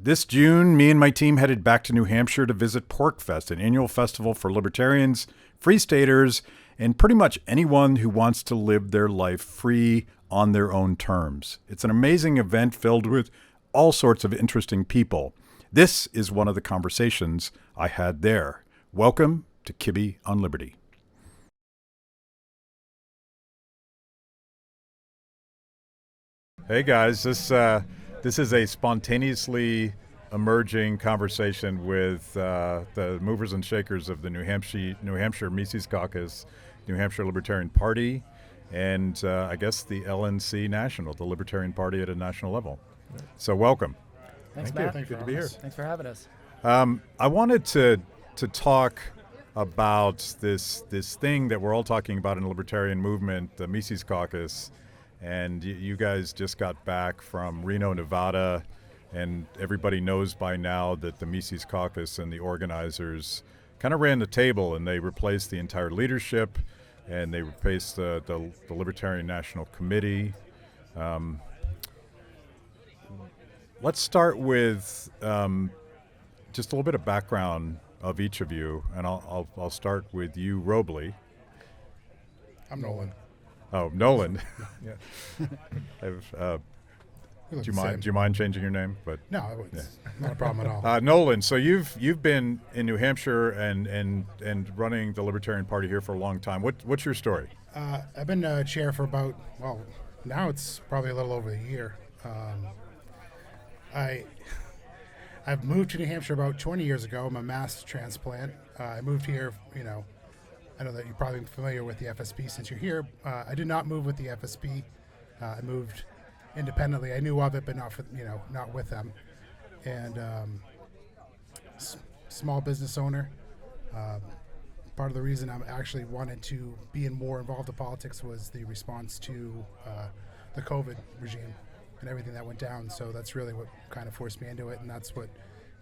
This June, me and my team headed back to New Hampshire to visit PorcFest, an annual festival for libertarians, free staters, and pretty much anyone who wants to live their life free on their own terms. It's an amazing event filled with all sorts of interesting people. This is one of the conversations I had there. Welcome to Kibbe on Liberty. Hey guys, this is a spontaneously emerging conversation with the movers and shakers of the New Hampshire Mises Caucus, New Hampshire Libertarian Party, and I guess the LNC National, the Libertarian Party at a national level. So welcome. Thanks, Thank Matt. you. Good to be here. Thanks for having us. I wanted to talk about this thing that we're all talking about in the libertarian movement, the Mises Caucus. And you guys just got back from Reno, Nevada, and everybody knows by now that the Mises Caucus and the organizers kind of ran the table, and they replaced the entire leadership, and they replaced the Libertarian National Committee. Let's start with just a little bit of background of each of you, and I'll start with you, Robley. I'm Nolan. Oh, Nolan. Yeah. Do you mind changing your name? But No, it's not a problem at all. Nolan, so you've been in New Hampshire and running the Libertarian Party here for a long time. What's your story? I've been chair for about, now it's probably a little over a year. I've moved to New Hampshire about 20 years ago. I'm a mass transplant. I moved here, I know that you're probably familiar with the FSP since you're here. I did not move with the FSP. I moved independently. I knew of it, but not with them. And small business owner. Part of the reason I actually wanted to be more involved in politics was the response to the COVID regime and everything that went down. So that's really what kind of forced me into it, and that's what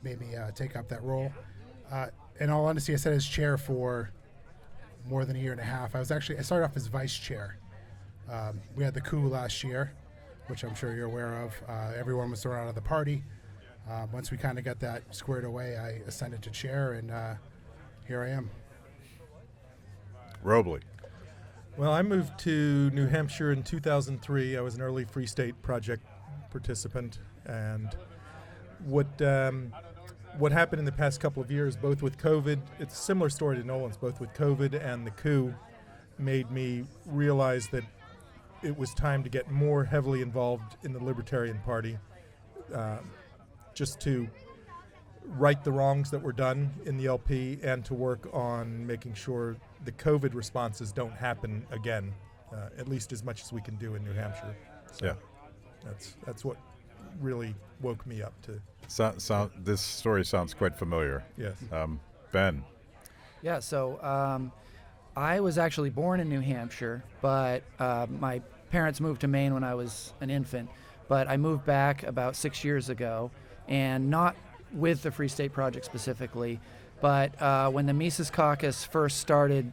made me take up that role. In all honesty, I sat as chair for more than a year and a half. I started off as vice chair. We had the coup last year, which I'm sure you're aware of. Everyone was thrown out of the party. Once we kind of got that squared away, I ascended to chair, and here I am. Robley. Well, I moved to New Hampshire in 2003. I was an early Free State Project participant, and what happened in the past couple of years, both with COVID, it's a similar story to Nolan's, both with COVID and the coup, made me realize that it was time to get more heavily involved in the Libertarian Party, just to right the wrongs that were done in the LP and to work on making sure the COVID responses don't happen again, at least as much as we can do in New Hampshire. So Yeah. That's what really woke me up to. This story sounds quite familiar. Yes. Ben. Yeah, so I was actually born in New Hampshire, but my parents moved to Maine when I was an infant. But I moved back about 6 years ago, and not with the Free State Project specifically, but when the Mises Caucus first started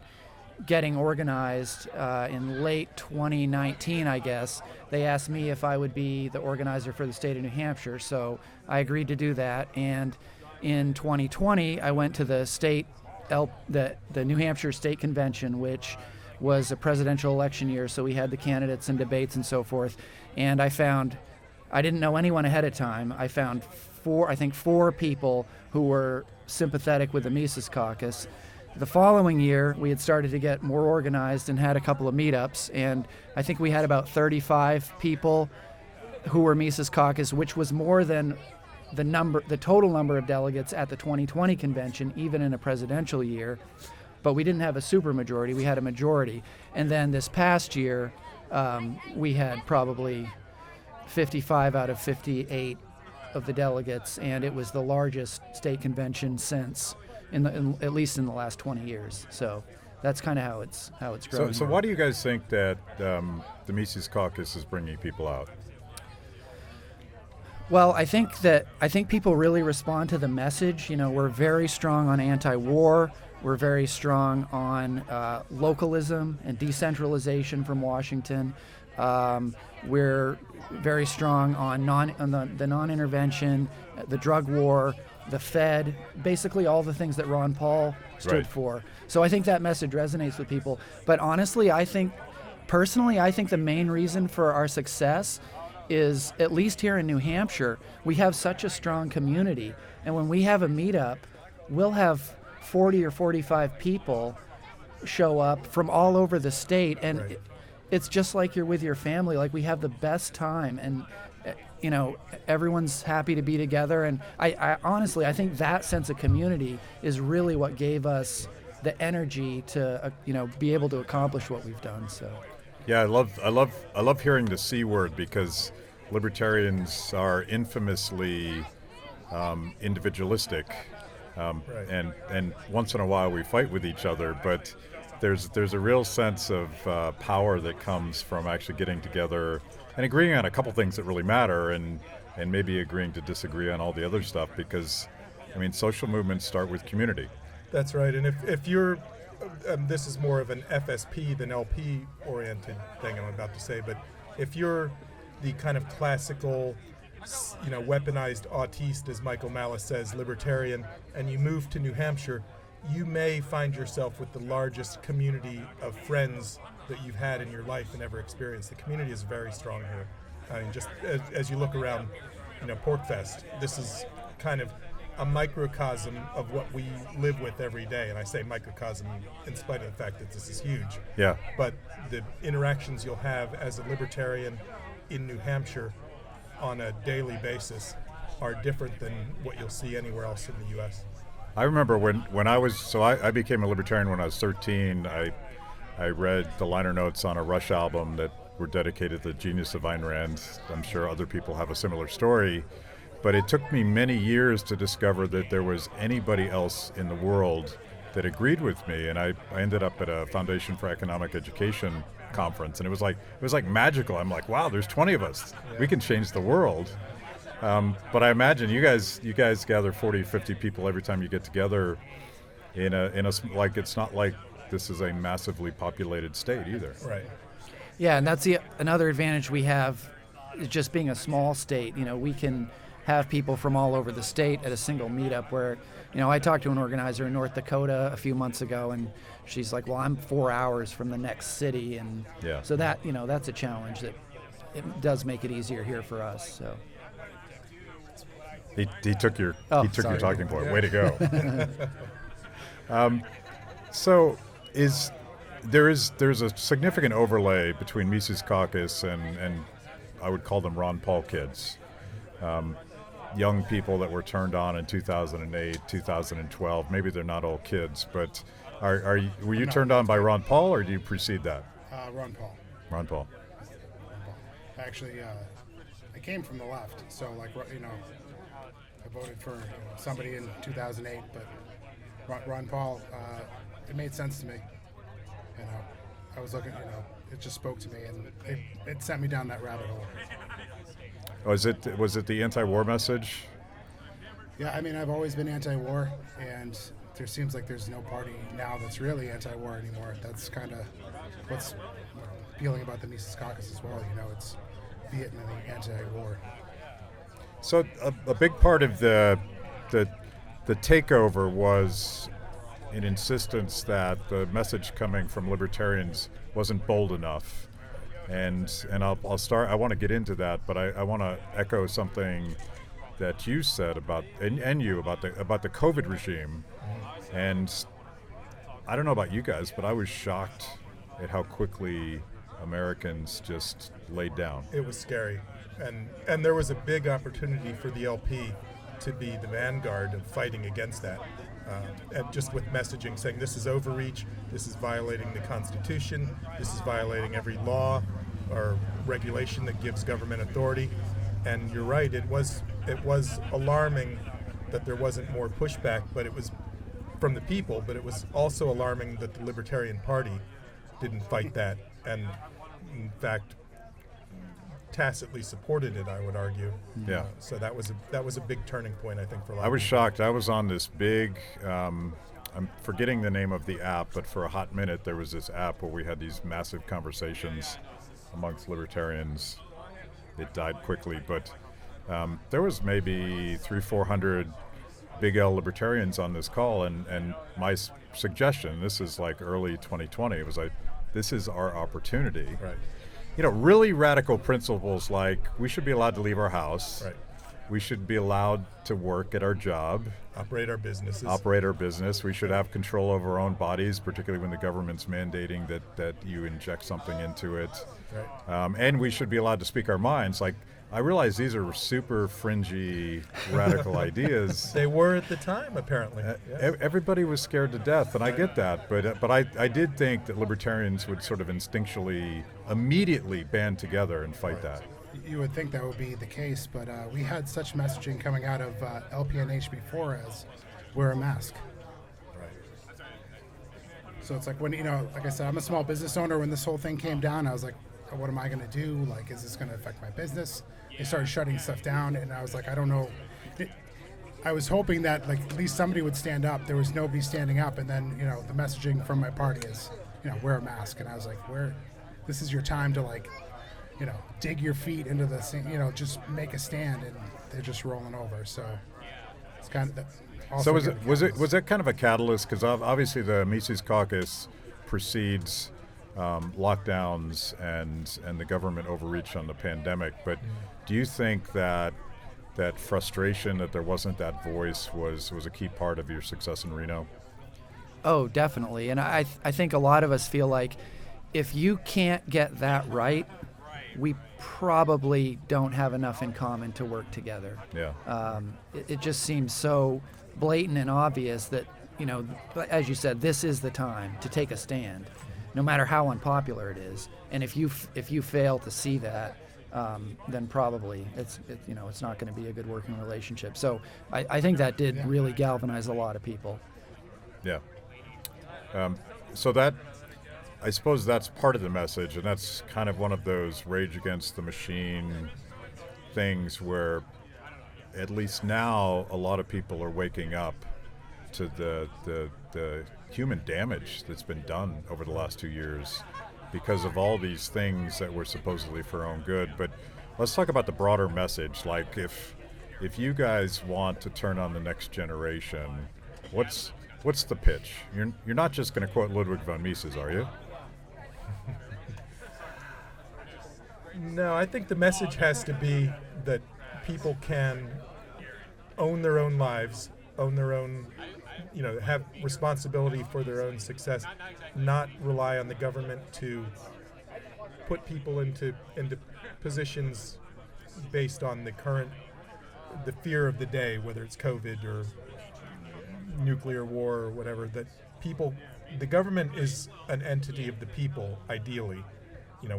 getting organized in late 2019, I guess, they asked me if I would be the organizer for the state of New Hampshire, so I agreed to do that. And in 2020, I went to the the New Hampshire State Convention, which was a presidential election year, so we had the candidates and debates and so forth. And I didn't know anyone ahead of time. I found four people who were sympathetic with the Mises Caucus. The following year, we had started to get more organized and had a couple of meetups, and I think we had about 35 people who were Mises Caucus, which was more than the total number of delegates at the 2020 convention, even in a presidential year. But we didn't have a supermajority, we had a majority. And then this past year, we had probably 55 out of 58 of the delegates, and it was the largest state convention since, at least in the last 20 years. So that's kind of how it's grown. So why do you guys think that the Mises Caucus is bringing people out? Well, I think people really respond to the message. We're very strong on anti-war. We're very strong on localism and decentralization from Washington. We're very strong on the non-intervention, the drug war, the Fed, basically all the things that Ron Paul stood Right. for. So I think that message resonates with people. But honestly, personally, I think the main reason for our success is, at least here in New Hampshire, we have such a strong community. And when we have a meetup, we'll have 40 or 45 people show up from all over the state. And Right. it's just like you're with your family. Like, we have the best time. And everyone's happy to be together. And I honestly, I think that sense of community is really what gave us the energy to, be able to accomplish what we've done. So. Yeah, I love hearing the C word, because libertarians are infamously individualistic, Right. and once in a while we fight with each other, but there's a real sense of power that comes from actually getting together and agreeing on a couple things that really matter, and maybe agreeing to disagree on all the other stuff, because social movements start with community. That's right. And if you're, this is more of an FSP than LP oriented thing I'm about to say, but if you're the kind of classical, weaponized autiste, as Michael Malice says, libertarian, and you move to New Hampshire, you may find yourself with the largest community of friends that you've had in your life and ever experienced. The community is very strong here. I mean, just as you look around, Porkfest, this is kind of a microcosm of what we live with every day. And I say microcosm in spite of the fact that this is huge. Yeah. But the interactions you'll have as a libertarian in New Hampshire on a daily basis are different than what you'll see anywhere else in the U.S. I remember when I became a libertarian when I was 13. I read the liner notes on a Rush album that were dedicated to the genius of Ayn Rand. I'm sure other people have a similar story, but it took me many years to discover that there was anybody else in the world that agreed with me. And I ended up at a Foundation for Economic Education conference, and it was like magical. I'm like, wow, there's 20 of us. Yeah. We can change the world. But I imagine you guys gather 40, 50 people every time you get together in a like, it's not like this is a massively populated state either. Right. Yeah, and that's another advantage we have, is just being a small state. We can have people from all over the state at a single meetup where, I talked to an organizer in North Dakota a few months ago, and she's like, well, I'm 4 hours from the next city. And Yeah. so that, that's a challenge that it does make it easier here for us. So. He took your Sorry. talking point. Yeah. Way to go. So there's a significant overlay between Mises Caucus and I would call them Ron Paul kids, young people that were turned on in 2008, 2012. Maybe they're not all kids, but were you turned on by Ron Paul, or do you precede that? Ron Paul. Ron Paul. Actually, I came from the left, so I voted for somebody in 2008, but Ron Paul, it made sense to me. I was looking, it just spoke to me, and it sent me down that rabbit hole. Was it the anti-war message? Yeah, I've always been anti-war, and there seems like there's no party now that's really anti-war anymore. That's kind of what's appealing about the Mises Caucus as well. It's Vietnam anti-war. So a big part of the takeover was an insistence that the message coming from libertarians wasn't bold enough, and I'll start. I want to get into that, but I want to echo something that you said about the COVID regime, and I don't know about you guys, but I was shocked at how quickly Americans just laid down. It was scary. And there was a big opportunity for the LP to be the vanguard of fighting against that. And just with messaging saying this is overreach, this is violating the Constitution, this is violating every law or regulation that gives government authority. And you're right, it was alarming that there wasn't more pushback, but it was from the people, but it was also alarming that the Libertarian Party didn't fight that, and in fact tacitly supported it, I would argue. Yeah. So that was a big turning point, I think, for a lot I of was people. shocked. I was on this big, I'm forgetting the name of the app, but for a hot minute there was this app where we had these massive conversations amongst libertarians. It died quickly, but there was maybe 300-400 big L libertarians on this call, and my suggestion, this is like early 2020, it was like, this is our opportunity. Right. You know, really radical principles like we should be allowed to leave our house. Right. We should be allowed to work at our job. Operate our businesses. Operate our business. We should have control over our own bodies, particularly when the government's mandating that you inject something into it. Right. And we should be allowed to speak our minds. Like, I realize these are super fringy, radical ideas. They were at the time, apparently. Yes. Everybody was scared to death, and I get that. But I did think that libertarians would sort of instinctually, immediately band together and fight that. You would think that would be the case, but we had such messaging coming out of LPNH before as wear a mask. Right. So it's like when, like I said, I'm a small business owner. When this whole thing came down, I was like, what am I going to do? Like, is this going to affect my business? They started shutting stuff down, and I was like, I don't know. I was hoping that like at least somebody would stand up. There was nobody standing up, and then the messaging from my party is wear a mask, and I was like, this is your time to like dig your feet into the just make a stand, and they're just rolling over. So it's kind of so was that kind of a catalyst? Because obviously the Mises Caucus precedes lockdowns and the government overreach on the pandemic. But do you think that frustration that there wasn't that voice was a key part of your success in Reno? Oh, definitely. And I think a lot of us feel like if you can't get that right, we probably don't have enough in common to work together. Yeah. It just seems so blatant and obvious that, as you said, this is the time to take a stand, no matter how unpopular it is. And if you fail to see that, then probably it's not going to be a good working relationship. So I think that did really galvanize a lot of people. Yeah. So that, I suppose that's part of the message, and that's kind of one of those rage against the machine things where at least now a lot of people are waking up to the human damage that's been done over the last 2 years because of all these things that were supposedly for our own good. But let's talk about the broader message. Like if you guys want to turn on the next generation, what's the pitch? You're not just going to quote Ludwig von Mises, are you? No, I think the message has to be that people can own their own lives, own their own, have responsibility for their own success, not rely on the government to put people into positions based on the fear of the day, whether it's COVID or nuclear war or whatever. That the government is an entity of the people, ideally.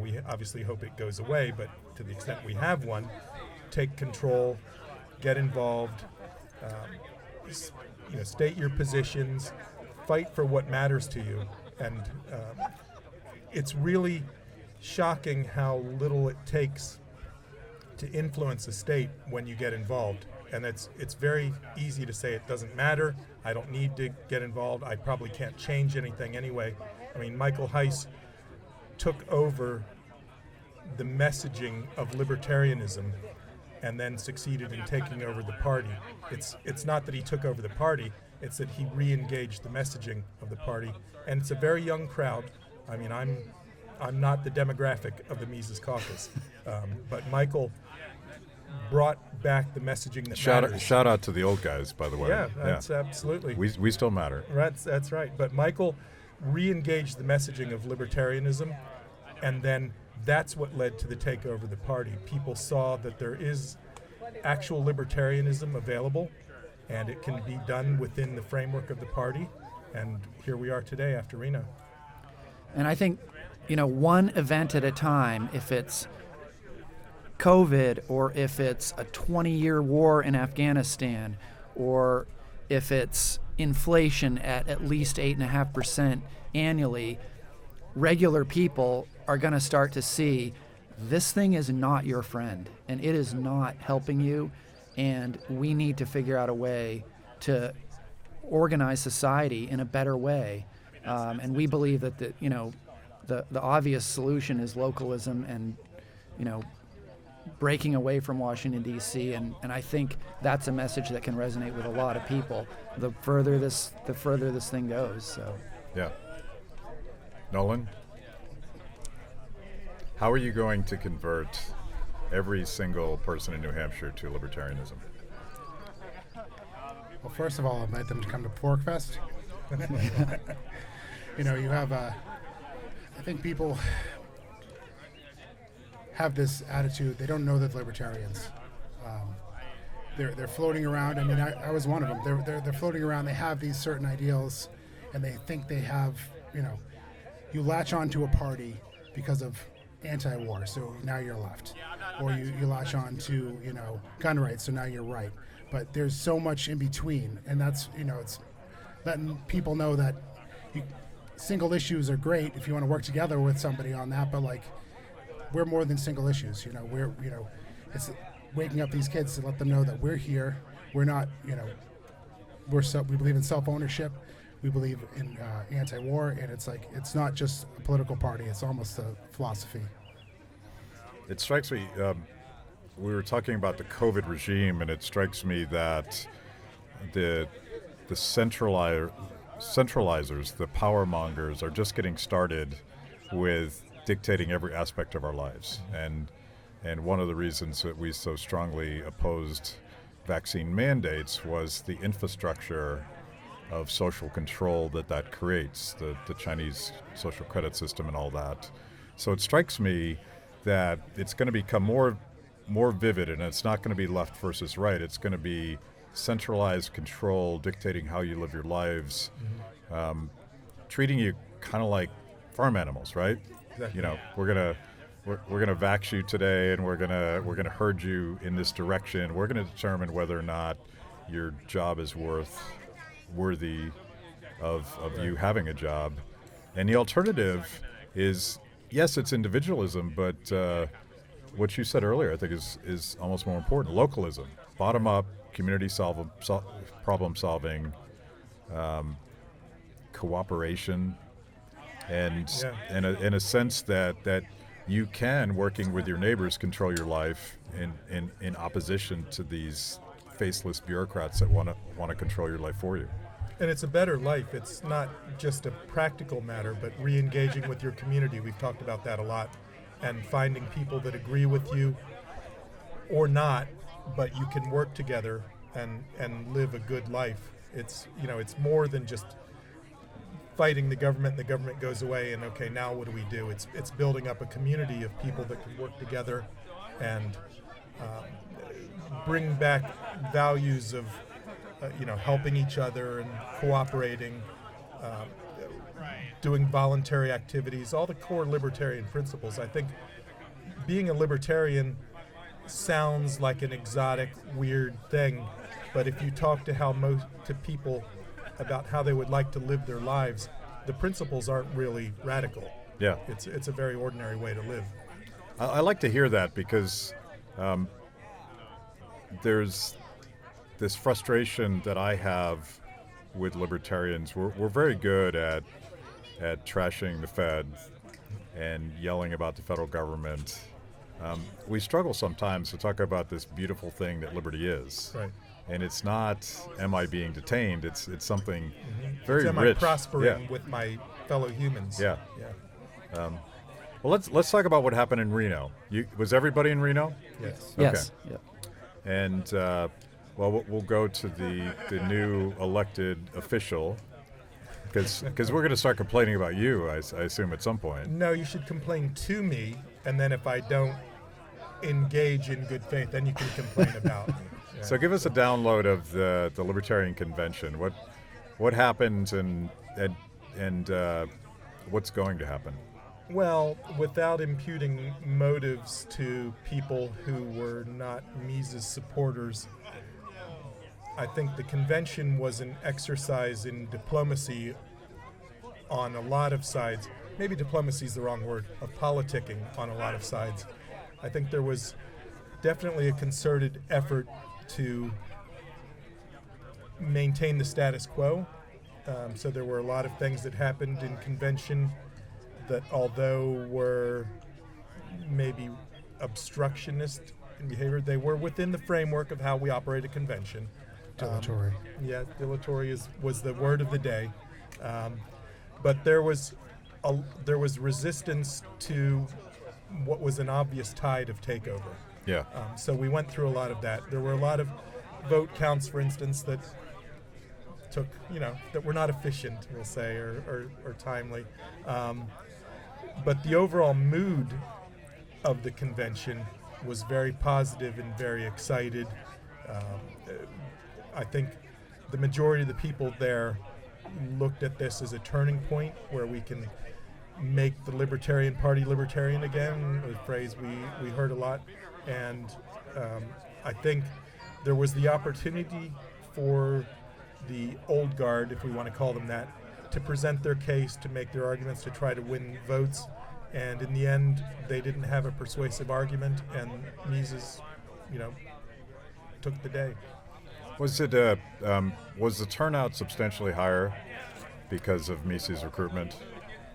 We obviously hope it goes away, but to the extent we have one, take control, get involved, state your positions, fight for what matters to you. And it's really shocking how little it takes to influence a state when you get involved. And it's very easy to say it doesn't matter, I don't need to get involved, I probably can't change anything anyway. I mean, Michael Heiss took over the messaging of libertarianism and then succeeded in taking over the party. It's not that he took over the party, it's that he re-engaged the messaging of the party. And it's a very young crowd. I mean, I'm not the demographic of the Mises Caucus, but Michael brought back the messaging that matters. Shout out to the old guys, by the way. Yeah, that's absolutely. We still matter. That's right. But Michael re-engaged the messaging of libertarianism, and then that's what led to the takeover of the party. People saw that there is actual libertarianism available, and it can be done within the framework of the party. And here we are today after Reno. And I think, one event at a time, if it's COVID or if it's a 20-year war in Afghanistan or if it's inflation at least 8.5% annually, regular people are going to start to see this thing is not your friend and it is not helping you, and we need to figure out a way to organize society in a better way. And we believe that the obvious solution is localism and, breaking away from Washington, D.C., and I think that's a message that can resonate with a lot of people. The further this thing goes. So. Yeah. Nolan, how are you going to convert every single person in New Hampshire to libertarianism? Well, first of all, invite them to come to Porkfest. You have I think people have this attitude. They don't know that libertarians. They're floating around. I mean, I was one of them. They're floating around. They have these certain ideals, and they think they have. You latch on to a party because of anti-war, so now you're left, or you latch on to gun rights, so now you're right. But there's so much in between, and that's it's letting people know that single issues are great if you want to work together with somebody on that, but we're more than single issues. We're it's waking up these kids to let them know that we're here. We're not we believe in self-ownership. We believe in anti-war, and it's not just a political party. It's almost a philosophy. It strikes me. We were talking about the COVID regime, and it strikes me that the centralizers, the power mongers, are just getting started with dictating every aspect of our lives. And one of the reasons that we so strongly opposed vaccine mandates was the infrastructure of social control that creates, the Chinese social credit system and all that. So it strikes me that it's going to become more vivid, and it's not going to be left versus right. It's going to be centralized control dictating how you live your lives, treating you kind of like farm animals, right? Exactly. We're gonna vax you today, and we're gonna herd you in this direction. We're gonna determine whether or not your job is worthy of you having a job. And the alternative is, yes, it's individualism, but what you said earlier, I think, is almost more important. Localism, bottom up, community problem solving, cooperation, and in a sense that you can, working with your neighbors, control your life in opposition to these faceless bureaucrats that want to control your life for you. And it's a better life. It's not just a practical matter, but re-engaging with your community. We've talked about that a lot, and finding people that agree with you or not, but you can work together and live a good life. It's more than just fighting the government goes away and okay, now what do we do? It's building up a community of people that can work together and bring back values of helping each other and cooperating, doing voluntary activities, all the core libertarian principles. I think being a libertarian sounds like an exotic, weird thing, but if you talk to people about how they would like to live their lives, the principles aren't really radical. Yeah, it's a very ordinary way to live. I like to hear that because there's this frustration that I have with libertarians. We're very good at trashing the Fed and yelling about the federal government. We struggle sometimes to talk about this beautiful thing that liberty is. Right. And it's not, am I being detained? It's something very am rich. I prospering with my fellow humans? Yeah. Well, let's talk about what happened in Reno. Was everybody in Reno? Yes. Okay. Yes. Yep. And we'll go to the new elected official because we're going to start complaining about you, I assume, at some point. No, you should complain to me, and then if I don't engage in good faith, then you can complain about me. Yeah. So give us a download of the Libertarian Convention. What happened and what's going to happen? Well, without imputing motives to people who were not Mises supporters, I think the convention was an exercise in diplomacy on a lot of sides. Maybe diplomacy is the wrong word, of politicking on a lot of sides. I think there was definitely a concerted effort to maintain the status quo. So there were a lot of things that happened in convention that although were maybe obstructionist in behavior, they were within the framework of how we operate a convention. Dilatory. Dilatory was the word of the day. But there was resistance to what was an obvious tide of takeover. Yeah. So we went through a lot of that. There were a lot of vote counts, for instance, that took, that were not efficient, we'll say, or timely. But the overall mood of the convention was very positive and very excited. I think the majority of the people there looked at this as a turning point where we can make the Libertarian Party libertarian again, a phrase we heard a lot. And I think there was the opportunity for the old guard, if we want to call them that, to present their case, to make their arguments, to try to win votes. And in the end, they didn't have a persuasive argument, and Mises, took the day. Was it was the turnout substantially higher because of Mises' recruitment?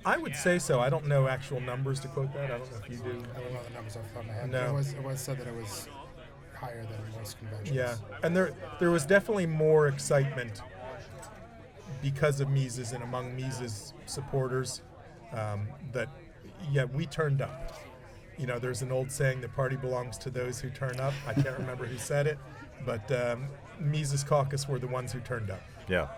I would say so. I don't know actual numbers to quote that. I don't know if you do. I don't know the numbers off the top of my head. No. It was said that it was higher than most conventions. Yeah, and there was definitely more excitement because of Mises and among Mises supporters we turned up. There's an old saying, the party belongs to those who turn up. I can't remember who said it, but Mises Caucus were the ones who turned up. Yeah.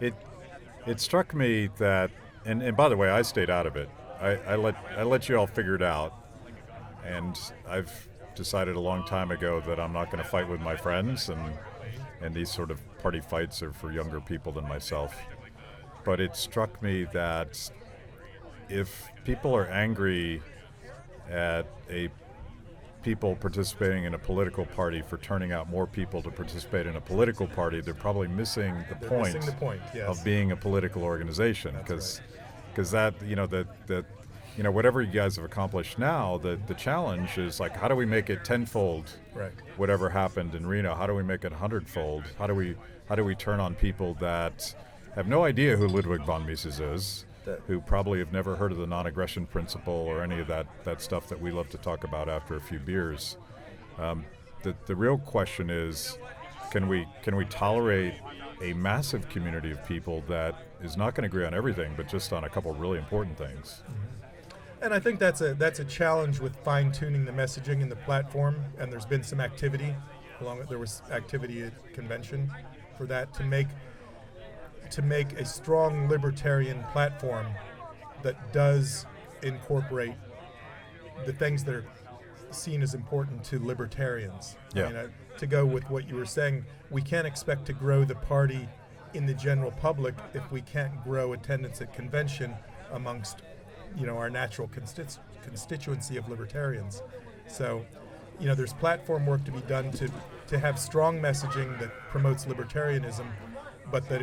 It struck me that, and by the way, I stayed out of it. I let you all figure it out, and I've decided a long time ago that I'm not going to fight with my friends, and these sort of party fights are for younger people than myself. But it struck me that if people are angry at people participating in a political party for turning out more people to participate in a political party, they're probably missing the point yes. of being a political organization. Because that, whatever you guys have accomplished now, the challenge is like, how do we make it tenfold? Right. Whatever happened in Reno, how do we make it 100-fold? How do we turn on people that have no idea who Ludwig von Mises is, who probably have never heard of the non-aggression principle or any of that stuff that we love to talk about after a few beers. The real question is, can we tolerate a massive community of people that is not going to agree on everything, but just on a couple of really important things? And I think that's a challenge with fine-tuning the messaging and the platform, and there's been some activity. There was activity at convention for that, to make a strong libertarian platform that does incorporate the things that are seen as important to libertarians. Yeah. To go with what you were saying, we can't expect to grow the party in the general public if we can't grow attendance at convention amongst our natural constituency of libertarians. So there's platform work to be done to have strong messaging that promotes libertarianism, but that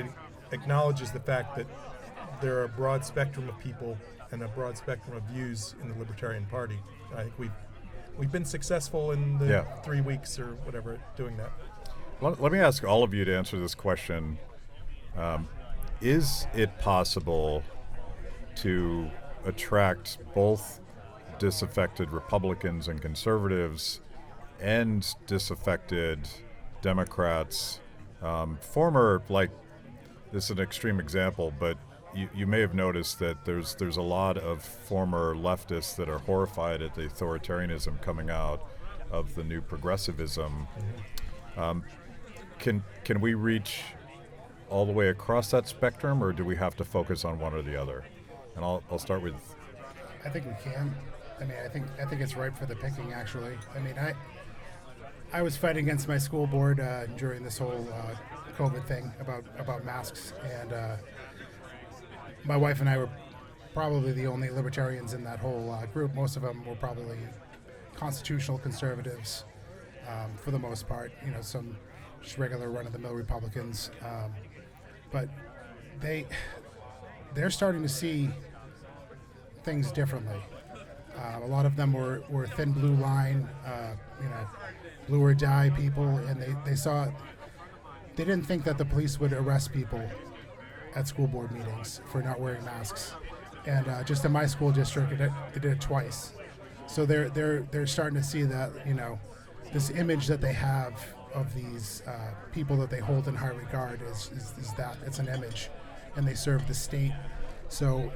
acknowledges the fact that there are a broad spectrum of people and a broad spectrum of views in the Libertarian Party. I think we've been successful in the 3 weeks or whatever doing that. Let me ask all of you to answer this question. Is it possible to attract both disaffected Republicans and conservatives and disaffected Democrats, former, this is an extreme example, but you may have noticed that there's a lot of former leftists that are horrified at the authoritarianism coming out of the new progressivism. Can we reach all the way across that spectrum, or do we have to focus on one or the other? And I'll start with. I think we can. I think it's ripe for the picking, actually. I was fighting against my school board during this whole COVID thing about masks, and my wife and I were probably the only libertarians in that whole group. Most of them were probably constitutional conservatives for the most part, some just regular run-of-the-mill Republicans, but they're starting to see things differently. A lot of them were thin blue line, blue or die people, and they didn't think that the police would arrest people at school board meetings for not wearing masks. And just in my school district, they did it twice. So they're starting to see that, this image that they have of these people that they hold in high regard is that it's an image, and they serve the state. So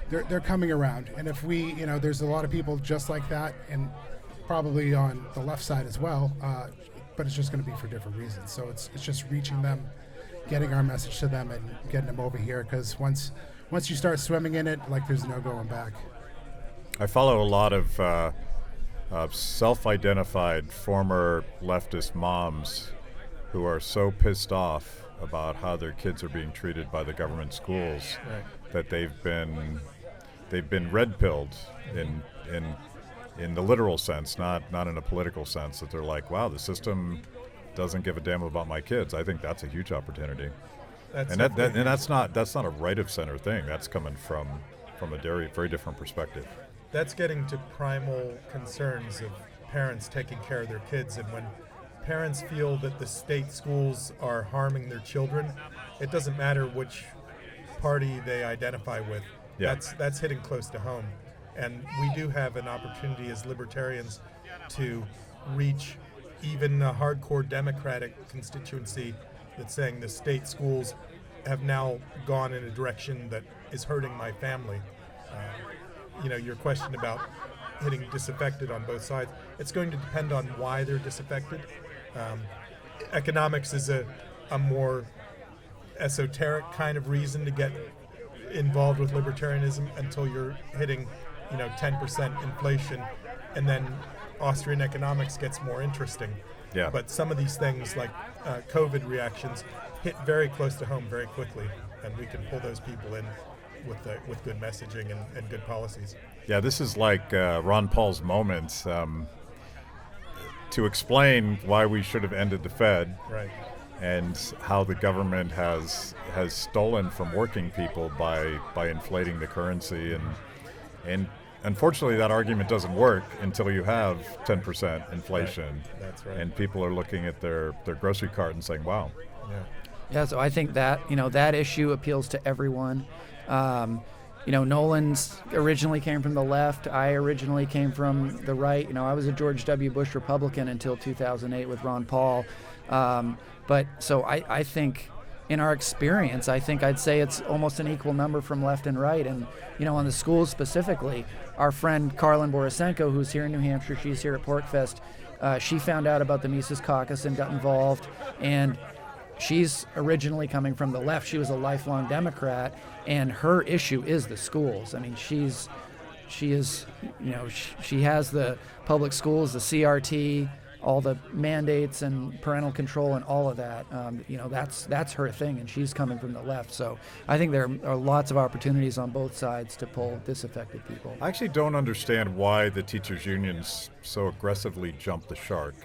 they're coming around. And if we, there's a lot of people just like that, and probably on the left side as well, but it's just going to be for different reasons. So it's just reaching them, getting our message to them, and getting them over here, because once you start swimming in it, like, there's no going back. I follow a lot of self-identified former leftist moms who are so pissed off about how their kids are being treated by the government schools that they've been red-pilled in the literal sense, not in a political sense, that they're like, wow, the system doesn't give a damn about my kids. I think that's a huge opportunity. That's not a right of center thing. That's coming from a very different perspective. That's getting to primal concerns of parents taking care of their kids, and when parents feel that the state schools are harming their children, it doesn't matter which party they identify with. Yeah. That's hitting close to home. And we do have an opportunity as libertarians to reach even a hardcore Democratic constituency that's saying the state schools have now gone in a direction that is hurting my family. Your question about hitting disaffected on both sides, it's going to depend on why they're disaffected. Economics is a more esoteric kind of reason to get involved with libertarianism until you're hitting 10% inflation, and then Austrian economics gets more interesting. Yeah. But some of these things, like COVID reactions, hit very close to home very quickly, and we can pull those people in with good messaging and good policies. Yeah, this is like Ron Paul's moment to explain why we should have ended the Fed, right, and how the government has stolen from working people by inflating the currency, and unfortunately that argument doesn't work until you have 10% inflation. Right. That's right. And people are looking at their grocery cart and saying, wow. Yeah, so I think that that issue appeals to everyone. Nolan's originally came from the left. I originally came from the right. I was a George W. Bush Republican until 2008 with Ron Paul. But so I think, in our experience, I'd say it's almost an equal number from left and right. And, on the schools specifically, our friend Carlin Borisenko, who's here in New Hampshire, she's here at PorcFest, she found out about the Mises Caucus and got involved. And she's originally coming from the left. She was a lifelong Democrat, and her issue is the schools. I mean, she has the public schools, the CRT, all the mandates and parental control and all of that. That's her thing, and she's coming from the left. So I think there are lots of opportunities on both sides to pull disaffected people. I actually don't understand why the teachers' unions so aggressively jumped the shark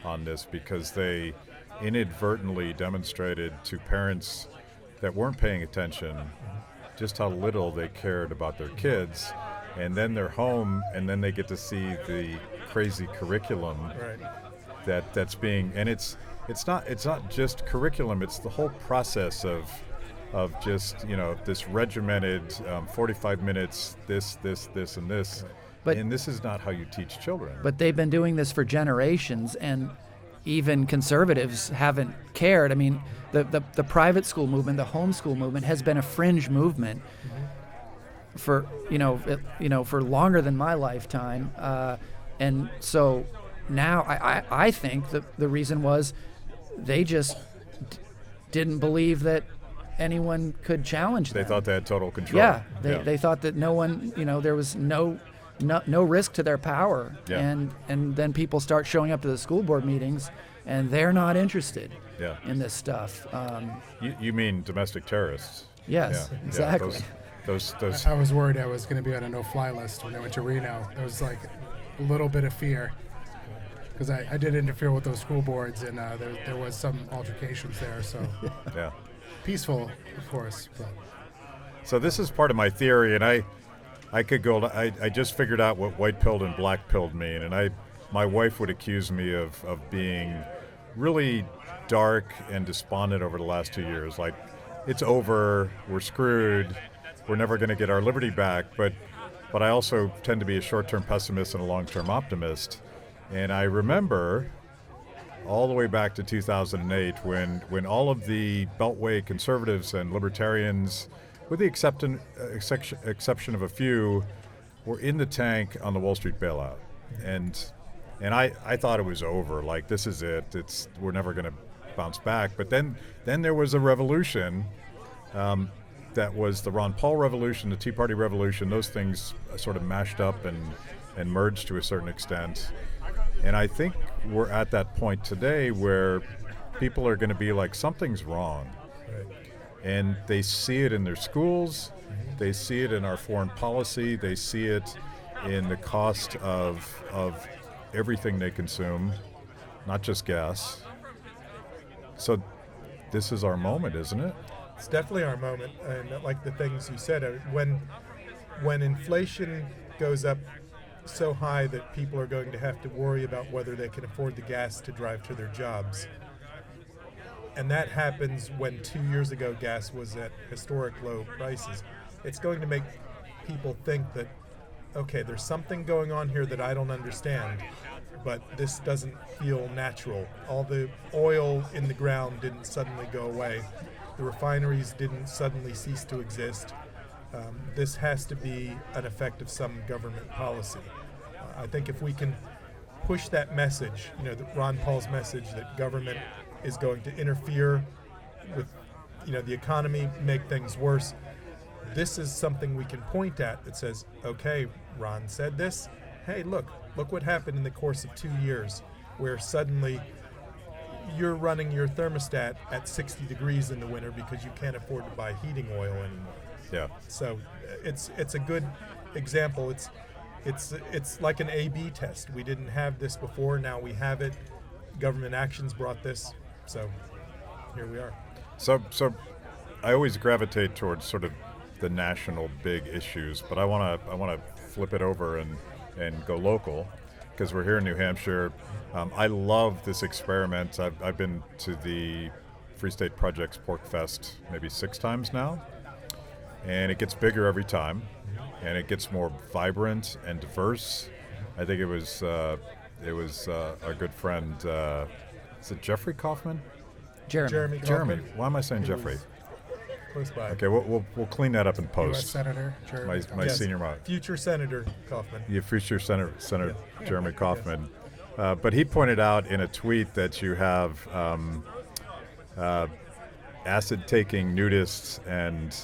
on this, because they inadvertently demonstrated to parents that weren't paying attention just how little they cared about their kids, and then they're home, and then they get to see the crazy curriculum that's being, and it's not just curriculum, it's the whole process of just this regimented 45 minutes, this and this, and this is not how you teach children. But they've been doing this for generations, and even conservatives haven't cared. I mean, the private school movement, the homeschool movement, has been a fringe movement for for longer than my lifetime, and so now I think that the reason was they just didn't believe that anyone could challenge them. They thought they had total control. Yeah, they thought that no one, there was no risk to their power. Yeah. And then people start showing up to the school board meetings, and they're not interested in this stuff. You mean domestic terrorists? Yes, exactly. Those. I was worried I was going to be on a no-fly list when I went to Reno. There was like a little bit of fear, because I did interfere with those school boards, and there was some altercations there. So yeah, peaceful, of course. But. So this is part of my theory, and I could go. I just figured out what white-pilled and black-pilled mean, and my wife would accuse me of being really dark and despondent over the last 2 years. Like, it's over, we're screwed. we're never going to get our liberty back, but I also tend to be a short-term pessimist and a long-term optimist. And I remember all the way back to 2008 when all of the Beltway conservatives and libertarians, with the exception of a few, were in the tank on the Wall Street bailout. And I thought it was over, like this is it, we're never going to bounce back. But then there was a revolution that was the Ron Paul revolution, the Tea Party revolution. Those things sort of mashed up and merged to a certain extent. And I think we're at that point today where people are going to be like, something's wrong. Right. And they see it in their schools, they see it in our foreign policy, they see it in the cost of everything they consume, not just gas. So this is our moment, isn't it? It's definitely our moment, and like the things you said, when inflation goes up so high that people are going to have to worry about whether they can afford the gas to drive to their jobs. And that happens when 2 years ago gas was at historic low prices. It's going to make people think that, okay, there's something going on here that I don't understand, but this doesn't feel natural. All the oil in the ground didn't suddenly go away. The refineries didn't suddenly cease to exist. This has to be an effect of some government policy. I think if we can push that message, Ron Paul's message that government is going to interfere with, the economy, make things worse, this is something we can point at that says, okay, Ron said this. Hey, look what happened in the course of 2 years, where suddenly you're running your thermostat at 60 degrees in the winter because you can't afford to buy heating oil anymore. Yeah. So it's a good example. It's like an A/B test. We didn't have this before. Now we have it. Government actions brought this. So here we are. So I always gravitate towards sort of the national big issues, but I want to flip it over and go local, because we're here in New Hampshire. I love this experiment. I've been to the Free State Project's Pork Fest maybe 6 times now, and it gets bigger every time, and it gets more vibrant and diverse. I think it was our good friend, is it Jeffrey Kaufman? Jeremy. Kaufman. Why am I saying Jeffrey? Close by. Okay, we'll clean that up in U.S. post. Senator Jeremy. My Yes, senior mod. future Senator Kaufman. Yeah, future Senator Jeremy Kaufman. But he pointed out in a tweet that you have acid-taking nudists and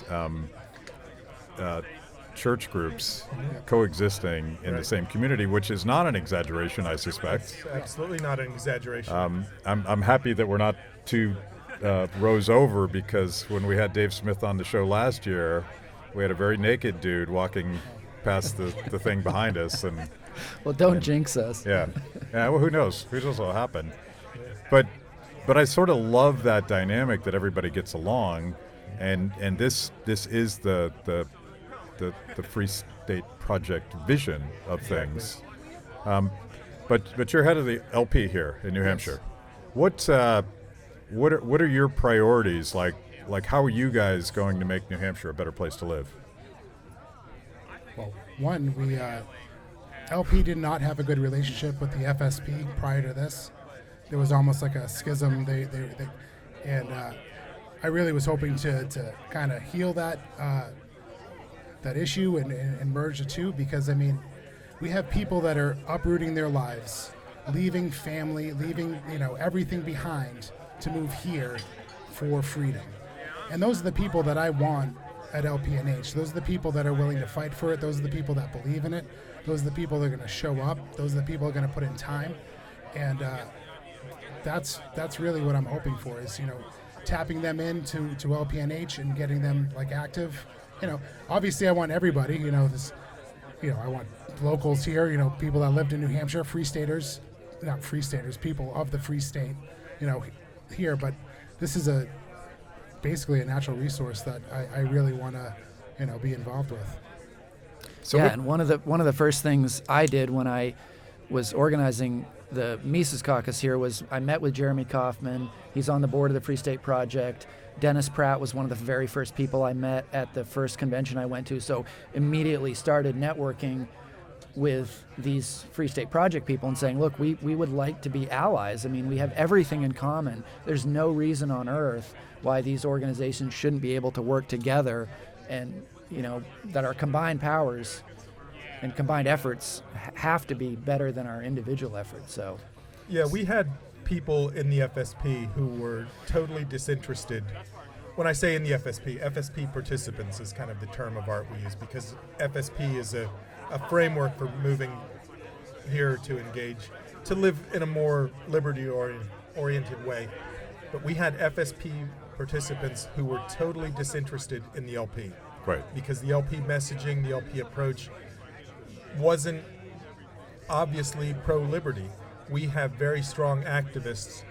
church groups coexisting in the same community, which is not an exaggeration, I suspect. It's absolutely not an exaggeration. I'm happy that we're not 2 rows over, because when we had Dave Smith on the show last year, we had a very naked dude walking past the thing behind us, and Well, don't jinx us. yeah, well, who knows what'll happen. But I sort of love that dynamic that everybody gets along, and this is the Free State Project vision of things. But you're head of the LP here in New Hampshire. What are your priorities? Like how are you guys going to make New Hampshire a better place to live? Well, one, we LP did not have a good relationship with the FSP prior to this. There was almost like a schism. And I really was hoping to kind of heal that issue and merge the two, because we have people that are uprooting their lives, leaving family, leaving everything behind to move here for freedom. And those are the people that I want at LPNH. Those are the people that are willing to fight for it. Those are the people that believe in it. Those are the people that are going to show up. Those are the people that are going to put in time. And that's really what I'm hoping for, is tapping them into LPNH and getting them active. Obviously I want everybody. I want locals here. People that lived in New Hampshire, people of the Free State, here. But this is basically a natural resource that I really want to be involved with. So and one of the first things I did when I was organizing the Mises Caucus here was I met with Jeremy Kaufman. He's on the board of the Free State Project. Dennis Pratt was one of the very first people I met at the first convention I went to. So immediately started networking with these Free State Project people and saying, look, we would like to be allies. I mean, we have everything in common. There's no reason on earth why these organizations shouldn't be able to work together, and that our combined powers and combined efforts have to be better than our individual efforts. So yeah, we had people in the FSP who were totally disinterested. When I say in the FSP participants is kind of the term of art we use, because FSP is a framework for moving here to engage, to live in a more liberty-oriented way. But we had FSP participants who were totally disinterested in the LP. Right. Because the LP messaging, the LP approach wasn't obviously pro-liberty. We have very strong activists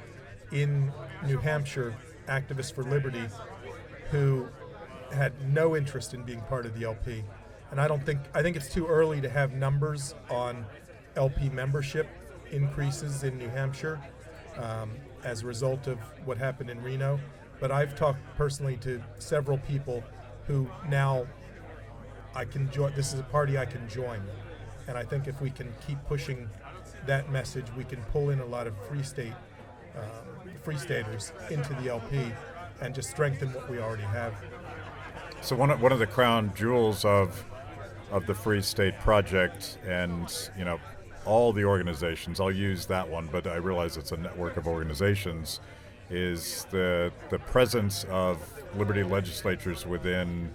in New Hampshire, activists for liberty, who had no interest in being part of the LP. And I think it's too early to have numbers on LP membership increases in New Hampshire as a result of what happened in Reno. But I've talked personally to several people who now I can join. This is a party I can join. And I think if we can keep pushing that message, we can pull in a lot of free staters into the LP and just strengthen what we already have. So one of the crown jewels of the Free State Project, and all the organizations, I'll use that one, but I realize it's a network of organizations, is the presence of liberty legislatures within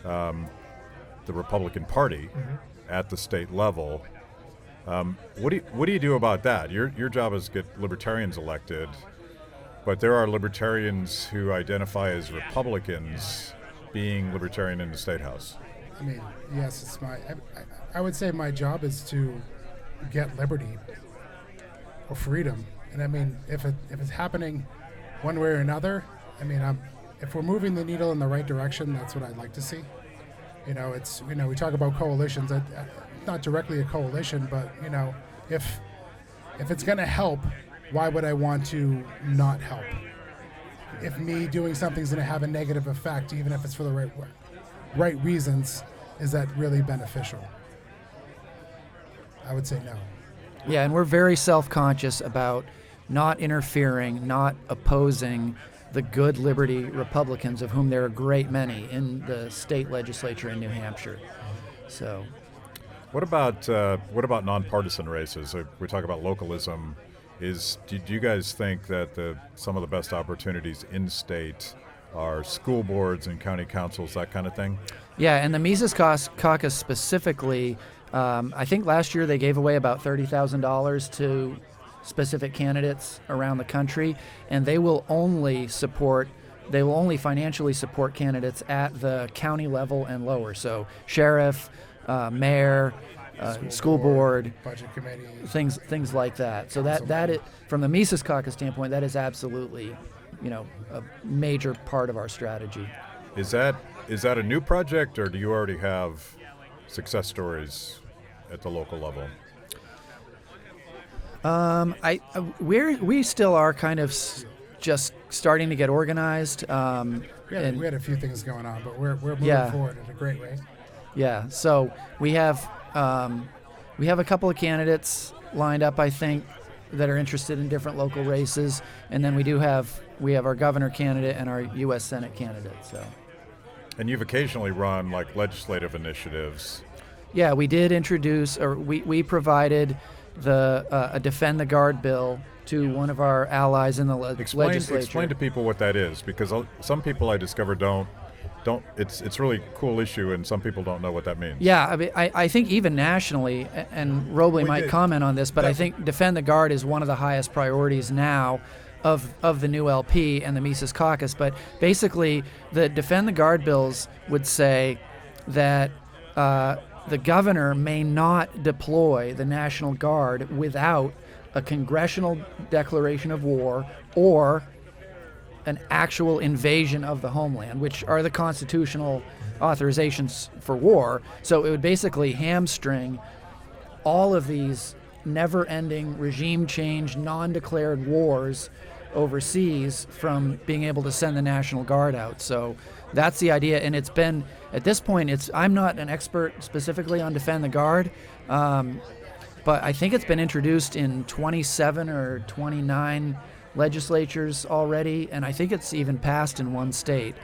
the Republican Party at the state level. What do you do about that? Your job is to get libertarians elected, but there are libertarians who identify as Republicans being libertarian in the State House. I mean, yes, I would say my job is to get liberty or freedom. And I mean, if it's happening one way or another, I mean, if we're moving the needle in the right direction, that's what I'd like to see. We talk about coalitions, not directly a coalition, but if it's going to help, why would I want to not help? If me doing something's going to have a negative effect, even if it's for the right reasons, is that really beneficial? I would say no. Yeah, and we're very self-conscious about not interfering, not opposing the good liberty Republicans, of whom there are a great many in the state legislature in New Hampshire. So, what about nonpartisan races? We talk about localism. Do you guys think that some of the best opportunities in state are school boards and county councils, that kind of thing? Yeah, and the Mises Caucus specifically, I think last year they gave away about $30,000 to specific candidates around the country, and they will only financially support candidates at the county level and lower. So sheriff, mayor, school board, budget committee, things like that. So that from the Mises Caucus standpoint, that is absolutely, a major part of our strategy. Is that a new project, or do you already have success stories at the local level? We still are kind of just starting to get organized. We had a few things going on, but we're moving forward at a great rate. Yeah. So we have a couple of candidates lined up, I think, that are interested in different local races, and then we have our governor candidate and our U.S. Senate candidate. So. And you've occasionally run like legislative initiatives. Yeah, we did introduce, or we provided a Defend the Guard bill to one of our allies in the legislature. Explain to people what that is, because some people I discover don't. It's really a cool issue, and some people don't know what that means. Yeah, I mean, I think even nationally, and Robley might comment on this, but I think Defend the Guard is one of the highest priorities now of the new LP and the Mises Caucus. But basically, the Defend the Guard bills would say that the governor may not deploy the National Guard without a congressional declaration of war or an actual invasion of the homeland, which are the constitutional authorizations for war. So it would basically hamstring all of these never-ending regime change, non-declared wars overseas from being able to send the National Guard out. So that's the idea, and it's been, at this point, I'm not an expert specifically on Defend the Guard, but I think it's been introduced in 27 or 29 legislatures already, and I think it's even passed in one state.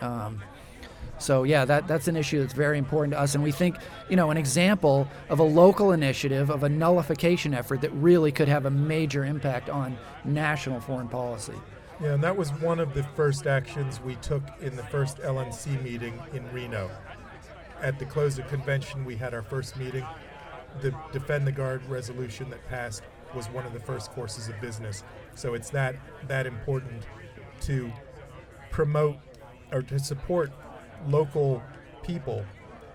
So yeah, that's an issue that's very important to us, and we think, an example of a local initiative, of a nullification effort that really could have a major impact on national foreign policy. Yeah, and that was one of the first actions we took in the first LNC meeting in Reno. At the close of convention, we had our first meeting. The Defend the Guard resolution that passed was one of the first courses of business. So it's that important to promote or to support local people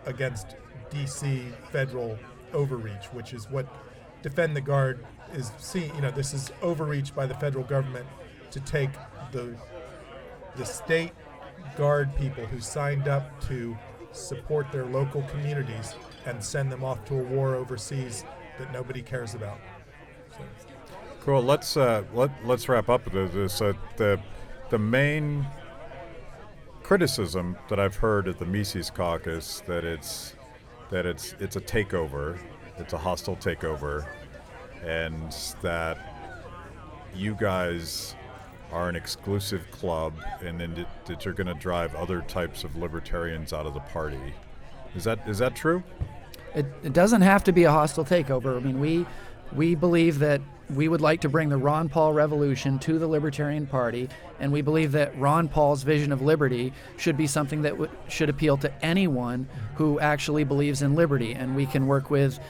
against DC federal overreach, which is what Defend the Guard is seeing. This is overreach by the federal government to take the state guard people who signed up to support their local communities and send them off to a war overseas that nobody cares about. So. Cool. Let's wrap up with this. The main criticism that I've heard at the Mises Caucus that it's a takeover, it's a hostile takeover, and that you guys are an exclusive club, and then that you're going to drive other types of libertarians out of the party. Is that true? It doesn't have to be a hostile takeover. I mean, we believe that we would like to bring the Ron Paul revolution to the Libertarian Party, and we believe that Ron Paul's vision of liberty should be something that should appeal to anyone who actually believes in liberty. And we can work with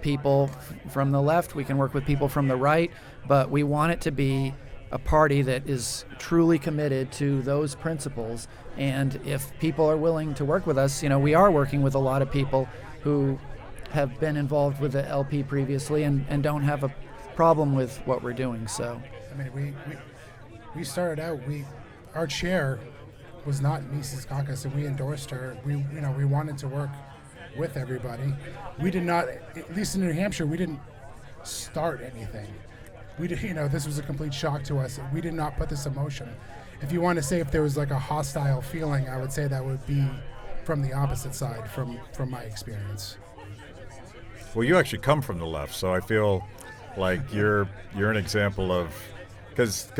people from the left, we can work with people from the right, but we want it to be a party that is truly committed to those principles. And if people are willing to work with us, we are working with a lot of people who have been involved with the LP previously and don't have a problem with what we're doing. So I mean, we started out, our chair was not Mises Caucus, and we endorsed her. We wanted to work with everybody. We did not, at least in New Hampshire, we didn't start anything. This was a complete shock to us. We did not put this in motion. If you want to say if there was like a hostile feeling, I would say that would be from the opposite side, from my experience. Well, you actually come from the left, so I feel like you're an example of, because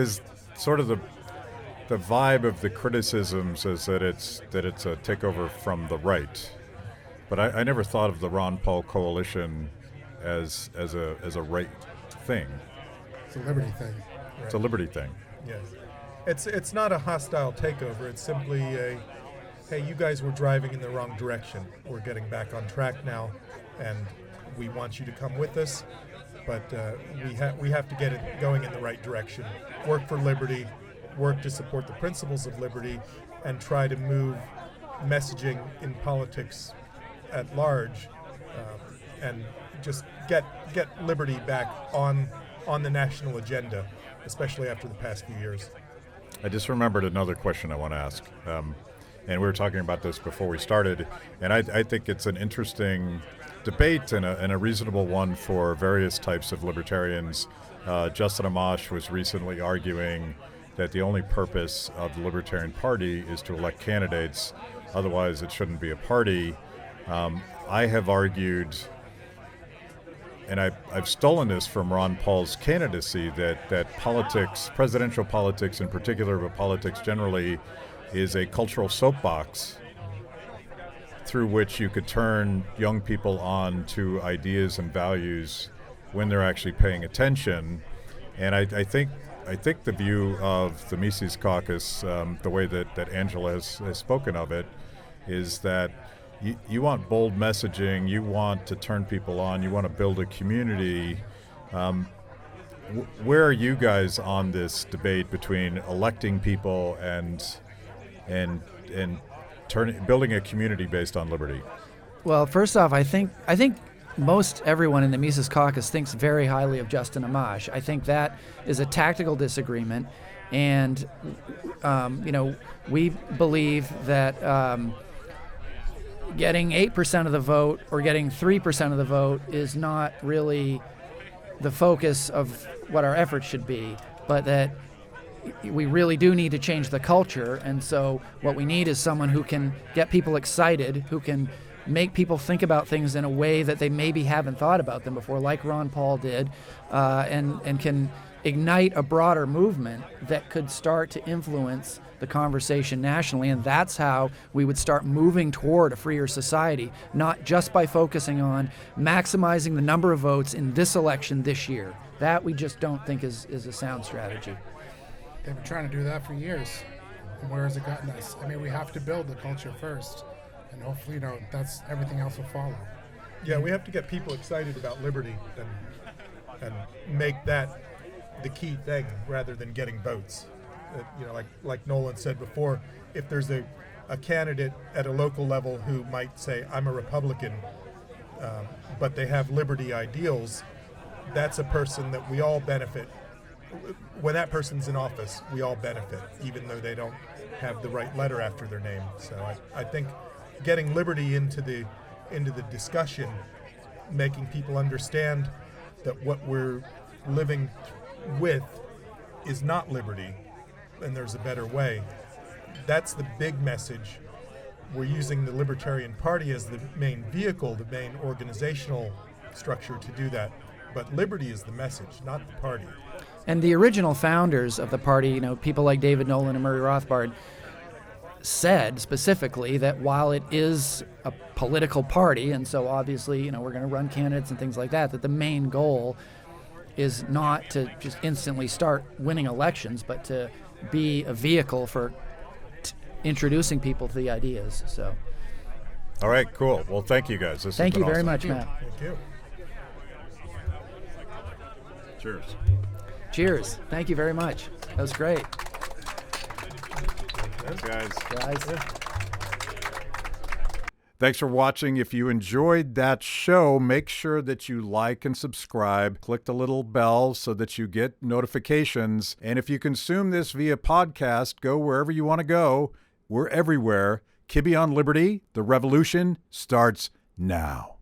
sort of the vibe of the criticisms is that it's a takeover from the right, but I never thought of the Ron Paul coalition as a right thing. It's a liberty thing. Right. It's a liberty thing. Yes, it's not a hostile takeover. It's simply hey, you guys were driving in the wrong direction. We're getting back on track now, and we want you to come with us. But we have to get it going in the right direction. Work for liberty, work to support the principles of liberty, and try to move messaging in politics at large, and just get liberty back on the national agenda, especially after the past few years. I just remembered another question I want to ask, and we were talking about this before we started, and I think it's an interesting debate and a reasonable one for various types of libertarians. Justin Amash was recently arguing that the only purpose of the Libertarian Party is to elect candidates, otherwise it shouldn't be a party. I have argued, and I've stolen this from Ron Paul's candidacy, that politics, presidential politics in particular, but politics generally, is a cultural soapbox through which you could turn young people on to ideas and values when they're actually paying attention. And I think the view of the Mises Caucus, the way that Angela has spoken of it, is that you want bold messaging, you want to turn people on, you want to build a community. Where are you guys on this debate between electing people and building a community based on liberty? Well, first off, I think most everyone in the Mises Caucus thinks very highly of Justin Amash. I think that is a tactical disagreement, and we believe that getting 8% of the vote or getting 3% of the vote is not really the focus of what our efforts should be, but that we really do need to change the culture. And so what we need is someone who can get people excited, who can make people think about things in a way that they maybe haven't thought about them before, like Ron Paul did, and can ignite a broader movement that could start to influence the conversation nationally. And that's how we would start moving toward a freer society, not just by focusing on maximizing the number of votes in this election this year. That we just don't think is a sound strategy. They've been trying to do that for years. And where has it gotten us? I mean, we have to build the culture first, and hopefully, that's everything else will follow. Yeah, we have to get people excited about liberty and make that the key thing rather than getting votes. Like Nolan said before, if there's a candidate at a local level who might say, I'm a Republican, but they have liberty ideals, that's a person that we all benefit. When that person's in office, we all benefit, even though they don't have the right letter after their name. So I think getting liberty into the discussion, making people understand that what we're living with is not liberty and there's a better way. That's the big message. We're using the Libertarian Party as the main vehicle, the main organizational structure to do that. But liberty is the message, not the party. And the original founders of the party, people like David Nolan and Murray Rothbard, said specifically that while it is a political party, and so obviously, we're going to run candidates and things like that, that the main goal is not to just instantly start winning elections, but to be a vehicle for introducing people to the ideas. So, all right, cool. Well, thank you guys. Thank you very awesome. much, Matt. Thank you. Cheers. Cheers. Thank you very much. That was great. Thanks, guys. Thanks for watching. If you enjoyed that show, make sure that you like and subscribe. Click the little bell so that you get notifications. And if you consume this via podcast, go wherever you want to go. We're everywhere. Kibbe on Liberty. The revolution starts now.